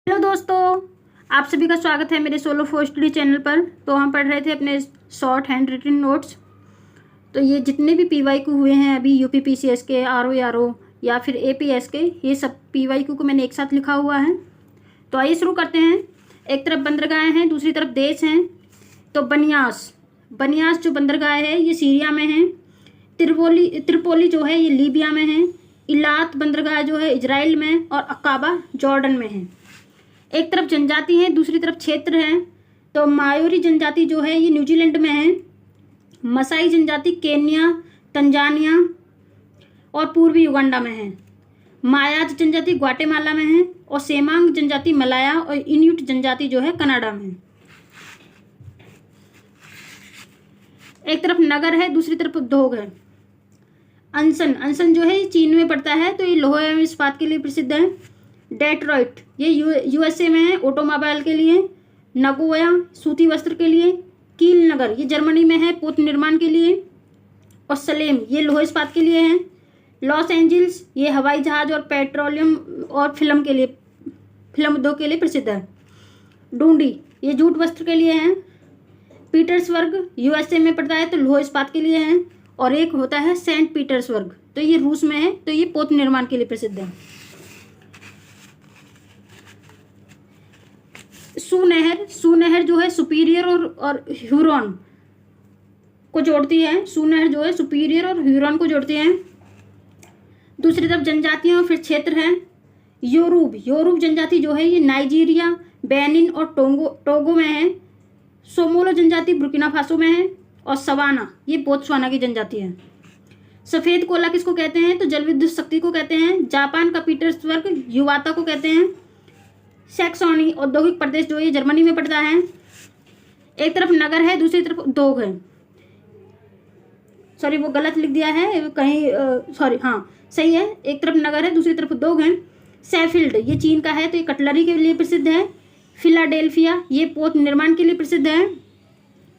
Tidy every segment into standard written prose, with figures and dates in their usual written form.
Hello दोस्तों, आप सभी का स्वागत है मेरे सोलो फॉर स्टडी चैनल पर। तो हम पढ़ रहे थे अपने शॉर्ट हैंड रिटन नोट्स। तो ये जितने भी पीवाईक्यू हुए हैं अभी यूपीपीसीएस के, आरओ या फिर एपीएस के, ये सब पीवाईक्यू को मैंने एक साथ लिखा हुआ है। तो आइए शुरू करते हैं। एक तरफ बंदरगाहें हैं, दूसरी तरफ देश हैं। तो बनियास जो बंदरगाह है ये सीरिया में है। त्रिपोली जो है ये लीबिया में है। इलात बंदरगाह जो है इजराइल में, और अकाबा जॉर्डन में है। एक तरफ जनजाति है, दूसरी तरफ क्षेत्र है। तो मायोरी जनजाति जो है ये न्यूजीलैंड में है। मसाई जनजाति केन्या, तंजानिया और पूर्वी युगांडा में है। मायाज जनजाति ग्वाटेमाला में है। और सेमांग जनजाति मलाया और इन्यूट जनजाति जो है कनाडा में है। एक तरफ नगर है, दूसरी तरफ उद्योग है। अनसन जो है चीन में पड़ता है। तो ये लोहा एवं इस्पात के लिए प्रसिद्ध है। डेट्रॉइट ये यूएसए में है, ऑटोमोबाइल के लिए। नगोया सूती वस्त्र के लिए। कील नगर ये जर्मनी में है, पोत निर्माण के लिए। और सलेम ये लोहा इस्पात के लिए है। लॉस एंजल्स ये हवाई जहाज और पेट्रोलियम और फिल्म उद्योग के लिए प्रसिद्ध है। डूंडी ये जूट वस्त्र के लिए है। पीटर्सबर्ग यूएसए में पड़ता है, तो लोहा इस्पात के लिए है। और एक होता है सेंट पीटर्सबर्ग, तो ये रूस में है, तो ये पोत निर्माण के लिए प्रसिद्ध है। सूनहर जो है सुपीरियर और ह्यूरॉन को जोड़ती है। सूनहर जो है सुपीरियर और ह्यूरॉन को जोड़ती है। दूसरी तरफ जनजातियां और फिर क्षेत्र है। योरूब जनजाति जो है ये नाइजीरिया, बेनिन और टोगो में है। सोमोलो जनजाति बुर्किना फासो में है। और सवाना ये बोत्सवाना की जनजाति है। सफेद कोला किसको कहते हैं? तो जल विद्युत शक्ति को कहते हैं। जापान का पीटर्सबर्ग युवाता को कहते हैं। सैक्सोनी औद्योगिक प्रदेश जो ये जर्मनी में पड़ता है। एक तरफ नगर है, दूसरी तरफ उद्योग है। सॉरी, वो गलत लिख दिया है कहीं, सॉरी, हाँ सही है। एक तरफ नगर है, दूसरी तरफ उद्योग है। सैफील्ड ये चीन का है, तो ये कटलरी के लिए प्रसिद्ध है। फिलाडेल्फिया ये पोत निर्माण के लिए प्रसिद्ध है।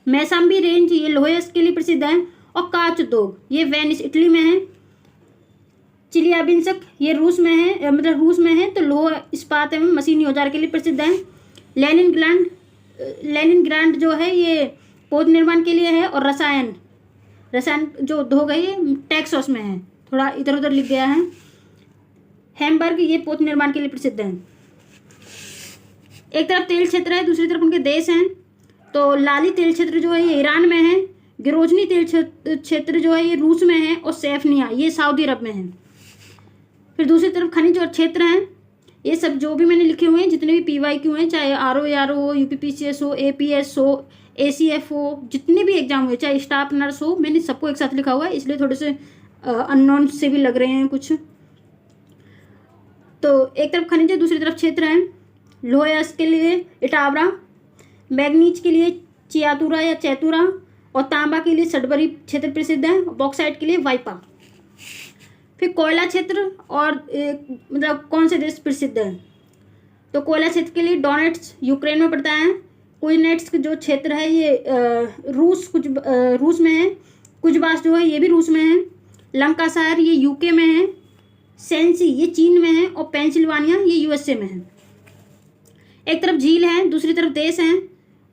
मैसाम्बी रेंज ये लोहे के लिए प्रसिद्ध है। और कांच उद्योग ये वेनिस इटली में है। चिलियाबिंस्क ये रूस में है, तो लोहा इस्पात एवं मशीनी औजार के लिए प्रसिद्ध है। लेनिनग्राड जो है ये पौध निर्माण के लिए है। और रसायन जो उद्योग है ये टेक्सास में है, थोड़ा इधर उधर लिख गया है। हैम्बर्ग ये पौध निर्माण के लिए प्रसिद्ध है। एक तरफ तेल क्षेत्र है, दूसरी तरफ उनके देश हैं। तो लाली तेल क्षेत्र जो है ये ईरान में है। गिरोजनी तेल क्षेत्र जो है ये रूस में है। और सैफनिया ये सऊदी अरब में है। फिर दूसरी तरफ खनिज और क्षेत्र हैं। ये सब जो भी मैंने लिखे हुए हैं, जितने भी पीवाईक्यू हैं, चाहे आरओ हो, यूपीपीसीएस हो, एपीएस हो, एसीएफ हो, जितने भी एग्जाम हुए, चाहे स्टाफ नर्स हो, मैंने सबको एक साथ लिखा हुआ है। इसलिए थोड़े से अननोन से भी लग रहे हैं कुछ। तो एक तरफ खनिज है, दूसरी तरफ क्षेत्र है। लोहा के लिए इटावरा, मैग्नीज के लिए चियातुरा या चैतुरा, और तांबा के लिए सडबरी क्षेत्र प्रसिद्ध है। बॉक्साइट के लिए वाइपा। फिर कोयला क्षेत्र और मतलब कौन से देश प्रसिद्ध है? तो कोयला क्षेत्र के लिए डोनेट्स यूक्रेन में पड़ता है। कुजनेट्स्क जो क्षेत्र है ये रूस में है। कुजबास जो है ये भी रूस में है। लंकाशायर ये यूके में है। सेंसी ये चीन में है। और पेंसिल्वानिया ये यूएसए में है। एक तरफ झील है, दूसरी तरफ देश है।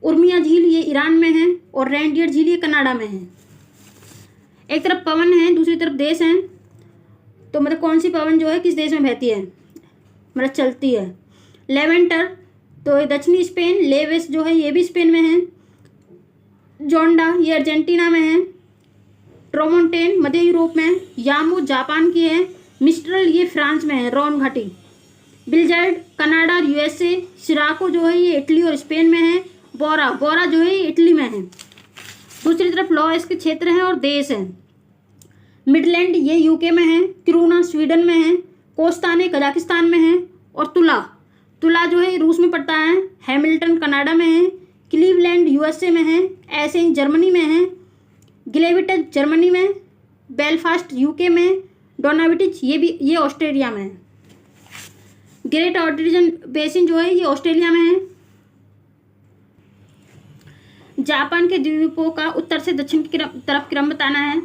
उर्मिया झील ये ईरान में है। और रेंडियर झील ये कनाडा में है। एक तरफ पवन है, दूसरी तरफ देश है। तो मतलब कौन सी पवन जो है किस देश में बहती है, मतलब चलती है? लेवेंटर तो दक्षिणी स्पेन। लेवेस जो है ये भी स्पेन में है। जोंडा ये अर्जेंटीना में है। ट्रोमोंटेन मध्य यूरोप में। यामू जापान की है। मिस्ट्रल ये फ्रांस में है, रोन घाटी। बिलजार्ड कनाडा यूएसए। सिराको जो है ये इटली और स्पेन में है। बोरा जो है ये इटली में है। दूसरी तरफ लॉयस के क्षेत्र हैं और देश हैं। मिडलैंड ये यूके में है। किरूना स्वीडन में है। कोस्ताने कजाकिस्तान में है। और तुला जो है रूस में पड़ता है। हैमिल्टन कनाडा में है। क्लीवलैंड यूएसए में है। एसेन जर्मनी में है। ग्लेविटज जर्मनी में। बेलफास्ट यूके में। डोनाविटिच ये ऑस्ट्रेलिया में है। ग्रेट ऑर्टिजन बेसिन जो है ये ऑस्ट्रेलिया में है। जापान के द्वीपों का उत्तर से दक्षिण की तरफ क्रम बताना है।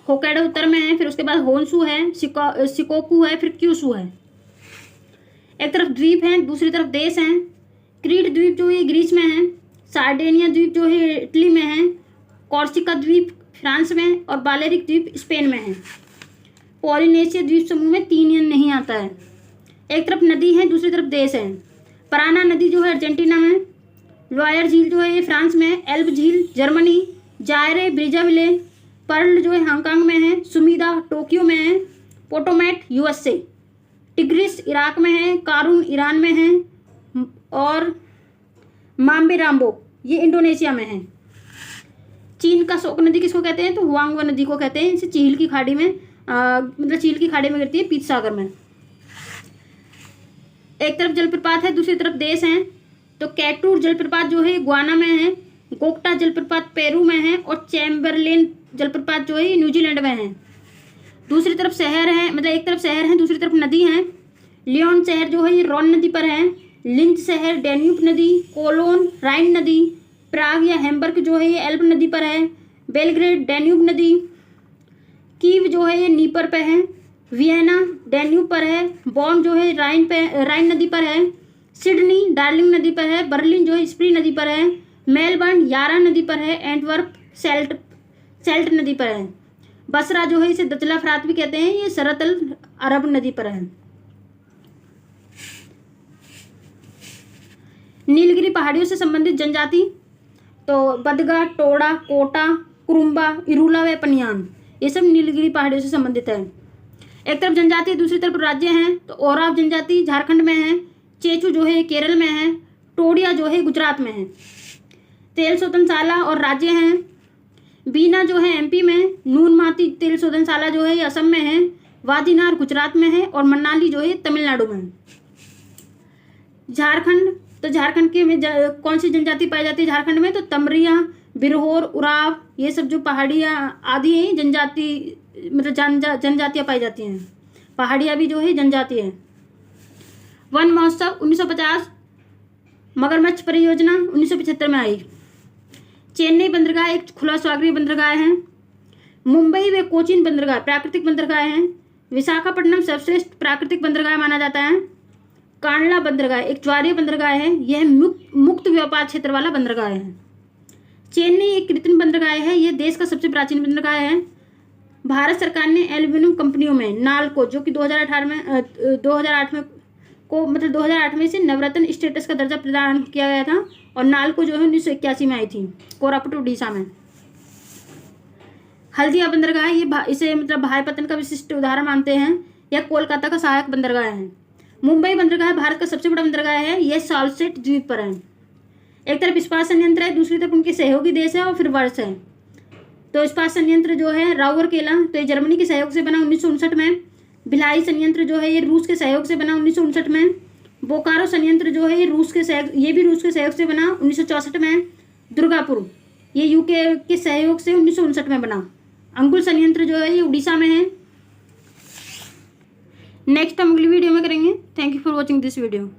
होकाइडो उत्तर में है, फिर उसके बाद होन्शु है, शिकोकू है, फिर क्यूशु है। एक तरफ द्वीप हैं, दूसरी तरफ देश हैं। क्रीट द्वीप जो है ग्रीस में है, सार्डेनिया द्वीप जो है इटली में है, कॉर्सिका द्वीप फ्रांस में और बालेरिक द्वीप स्पेन में है। पॉलिनेशिया द्वीप समूह में 3 नहीं आता है। एक तरफ नदी है, दूसरी तरफ देश है। पराना नदी जो है अर्जेंटीना में, लॉयर झील जो है ये फ्रांस में है, एल्ब झील जर्मनी, जायरे ब्रिजाविले, पर्ल जो है हांगकांग में है, सुमीदा टोक्यो में है, पोटोमैट यूएसए, टिग्रिस इराक में है, कारून ईरान में है और माम्बेराम्बो ये इंडोनेशिया में है। चीन का शोक नदी किसको कहते हैं? तो हुआंगो नदी को कहते हैं। इसे चील की खाड़ी में मतलब चील की खाड़ी में गिरती है, पीत सागर में। एक तरफ जलप्रपात है, दूसरी तरफ देश है। तो कैटूर जलप्रपात जो है गुआना में है, गोक्टा जलप्रपात पेरू में है और चैम्बरलेन जलप्रपात जो है न्यूजीलैंड में है। दूसरी तरफ शहर है, मतलब एक तरफ शहर है, दूसरी तरफ नदी है। लियोन शहर जो है ये रॉन नदी पर है, लिंच शहर डैन्यूब नदी, कोलोन राइन नदी, प्राग या हैम्बर्ग जो है ये एल्ब नदी पर है, बेलग्रेड डैन्यूब नदी, कीव जो है ये नीपर पे है, वियना डैन्यूब पर है, बॉन जो है राइन नदी पर है, सिडनी डार्लिंग नदी पर है, बर्लिन जो है स्प्री नदी पर है, मेलबर्न यारा नदी पर है, एंटवर्प सेल्ट नदी पर है। बसरा जो है इसे दचला फरात भी कहते हैं, ये सरतल अरब नदी पर है। नीलगिरी पहाड़ियों से संबंधित जनजाति तो बदगा, टोडा, कोटा, कुरुम्बा, इरूला व पनियान ये सब नीलगिरी पहाड़ियों से संबंधित है। एक तरफ जनजाति दूसरी तरफ राज्य हैं। तो ओराव जनजाति झारखंड में है, चेचू जो है केरल में है, टोडिया जो है गुजरात में है। तेल शोधनशाला और राज्य हैं। बीना जो है एमपी में, नून माती तेल शोधनशाला जो है ये असम में है, वादीनार गुजरात में है और मनाली जो है तमिलनाडु में है। झारखंड तो झारखंड के में कौन सी जनजाति पाई जाती है झारखंड में? तो तमरिया, बिरहोर, उराव ये सब जो पहाड़ियाँ आदि हैं जनजाति मतलब जनजातियाँ पाई जाती हैं। पहाड़ियाँ भी जो है जनजाति है। वन महोत्सव 1950, मगरमच्छ परियोजना 1975 में आई। चेन्नई बंदरगाह एक खुला सागरीय बंदरगाह है। मुंबई व कोचीन बंदरगाह प्राकृतिक बंदरगाह हैं। विशाखापट्टनम सर्वश्रेष्ठ प्राकृतिक बंदरगाह माना जाता है। कांडला बंदरगाह एक ज्वारीय बंदरगाह है, यह मुक्त व्यापार क्षेत्र वाला बंदरगाह है। चेन्नई एक कृत्रिम बंदरगाह है, यह देश का सबसे प्राचीन बंदरगाह है। भारत सरकार ने एल्यूमिनियम कंपनियों में नालको जो कि 2008 में इसे नवरत्न स्टेटस का दर्जा प्रदान किया गया था और नालको जो है 1981 में आई थी, कोरापुट उड़ीसा में। हल्दिया बंदरगाह ये इसे मतलब भाईपतन का विशिष्ट उदाहरण मानते हैं। यह कोलकाता का सहायक बंदरगाह है। मुंबई बंदरगाह भारत का सबसे बड़ा बंदरगाह है, यह साल्सेट द्वीप पर है। एक तरफ इस्पात संयंत्र है, दूसरी तरफ उनके सहयोगी देश है और फिर वर्ष है। तो इस्पात संयंत्र जो है राउरकेला तो ये जर्मनी के सहयोग से बना 1959 में। भिलाई संयंत्र जो है ये रूस के सहयोग से बना 1959 में। बोकारो संयंत्र जो है ये भी रूस के सहयोग से बना 1964 में। दुर्गापुर ये यूके के सहयोग से 1959 में बना। अंकुल संयंत्र जो है ये उड़ीसा में है। नेक्स्ट हम अगली वीडियो में करेंगे। Thank you for watching this video.